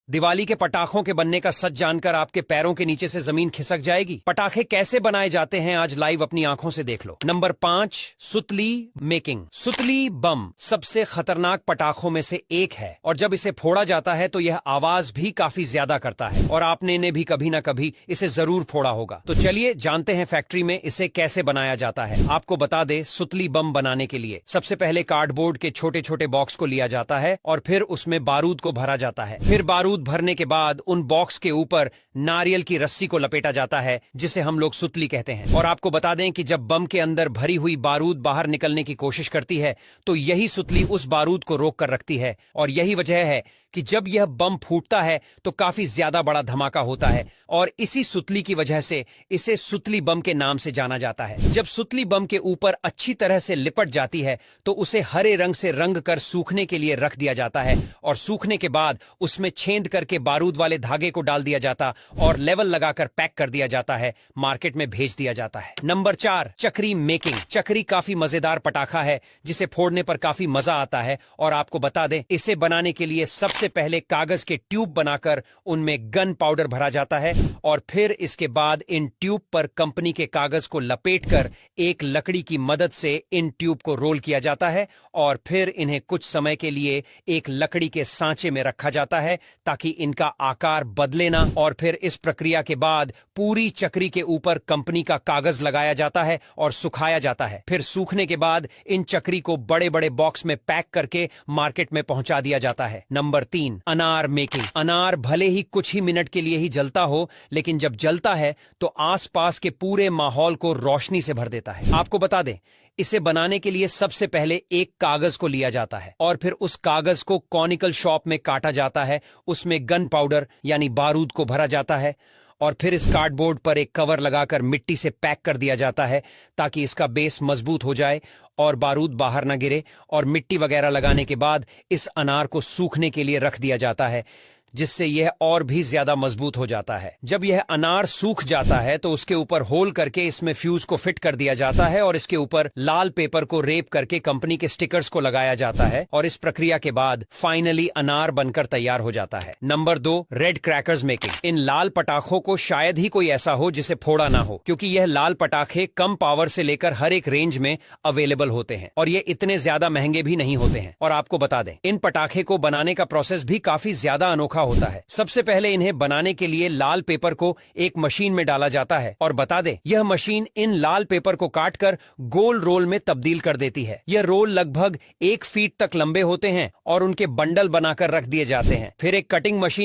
दिवाली के पटाखों के बनने का सच जानकर आपके पैरों के नीचे से जमीन खिसक जाएगी। पटाखे कैसे बनाए जाते हैं आज लाइव अपनी आंखों से देख लो। नंबर 5, सुतली मेकिंग। सुतली बम सबसे खतरनाक पटाखों में से एक है और जब इसे फोड़ा जाता है तो यह आवाज भी काफी ज्यादा करता है और आपने ने भी कभी ना कभी इसे जरूर फोड़ा होगा। तो चलिए जानते हैं फैक्ट्री में इसे कैसे बनाया जाता है। आपको बता दे, सुतली बम बनाने के लिए सबसे पहले कार्डबोर्ड के छोटे छोटे बॉक्स को लिया जाता है और फिर उसमें बारूद को भरा जाता है। फिर बारूद भरने के बाद उन बॉक्स के ऊपर नारियल की रस्सी को लपेटा जाता है जिसे हम लोग सुतली कहते हैं। और आपको बता दें कि जब बम के अंदर भरी हुई बारूद बाहर निकलने की कोशिश करती है तो यही सुतली उस बारूद को रोक कर रखती है और यही वजह है कि जब यह बम फूटता है तो काफी ज्यादा बड़ा धमाका होता है और इसी सुतली की वजह से इसे सुतली बम के नाम से जाना जाता है। जब सुतली बम के ऊपर अच्छी तरह से लिपट जाती है तो उसे हरे रंग से रंग कर सूखने के लिए रख दिया जाता है और सूखने के बाद उसमें छेद करके बारूद वाले धागे को डाल दिया जाता और लेवल लगाकर पैक कर दिया जाता है, मार्केट में भेज दिया जाता है। नंबर 4, चक्री मेकिंग। चक्री काफी मजेदार पटाखा है जिसे फोड़ने पर काफी मजा आता है और आपको बता दें, इसे बनाने के लिए सबसे पहले कागज के ट्यूब बनाकर उनमें गन पाउडर भरा जाता है और फिर इसके बाद इन ट्यूब पर कंपनी के कागज को लपेटकर एक लकड़ी की मदद से इन ट्यूब को रोल किया जाता है और फिर इन्हें कुछ समय के लिए एक लकड़ी के सांचे में रखा जाता है ताकि इनका आकार बदले ना। और फिर इस प्रक्रिया के बाद पूरी चक्री के ऊपर कंपनी का कागज लगाया जाता है और सुखाया जाता है। फिर सूखने के बाद इन चक्री को बड़े बड़े बॉक्स में पैक करके मार्केट में पहुंचा दिया जाता है। नंबर 3, अनार मेकिंग। अनार भले ही कुछ ही मिनट के लिए ही जलता हो, लेकिन जब जलता है तो आसपास के पूरे माहौल को रोशनी से भर देता है। आपको बता दें, इसे बनाने के लिए सबसे पहले एक कागज को लिया जाता है और फिर उस कागज को कॉनिकल शॉप में काटा जाता है, उसमें गन पाउडर यानी बारूद को भरा जाता है और फिर इस कार्डबोर्ड पर एक कवर लगाकर मिट्टी से पैक कर दिया जाता है ताकि इसका बेस मजबूत हो जाए और बारूद बाहर ना गिरे। और मिट्टी वगैरह लगाने के बाद इस अनार को सूखने के लिए रख दिया जाता है जिससे यह और भी ज्यादा मजबूत हो जाता है। जब यह अनार सूख जाता है तो उसके ऊपर होल करके इसमें फ्यूज को फिट कर दिया जाता है और इसके ऊपर लाल पेपर को रेप करके कंपनी के स्टिकर्स को लगाया जाता है और इस प्रक्रिया के बाद फाइनली अनार बनकर तैयार हो जाता है। Number 2, red crackers making. इन लाल पटाखों को शायद ही कोई ऐसा हो जिसे फोड़ा ना हो, क्योंकि यह लाल पटाखे कम पावर से लेकर हर एक रेंज में अवेलेबल होते हैं और ये इतने ज्यादा महंगे भी नहीं होते हैं। और आपको बता दें, इन पटाखे को बनाने का प्रोसेस भी काफी ज्यादा अनोखा होता है। सबसे पहले इन्हें बनाने के लिए लाल पेपर को एक मशीन में डाला जाता है और बता दे, यह मशीन इन लाल पेपर को काटकर गोल रोल में तब्दील कर देती है। यह रोल लगभग 1 फीट तक लंबे होते हैं और उनके बंडल बनाकर रख दिए जाते हैं। फिर एक कटिंग मशीन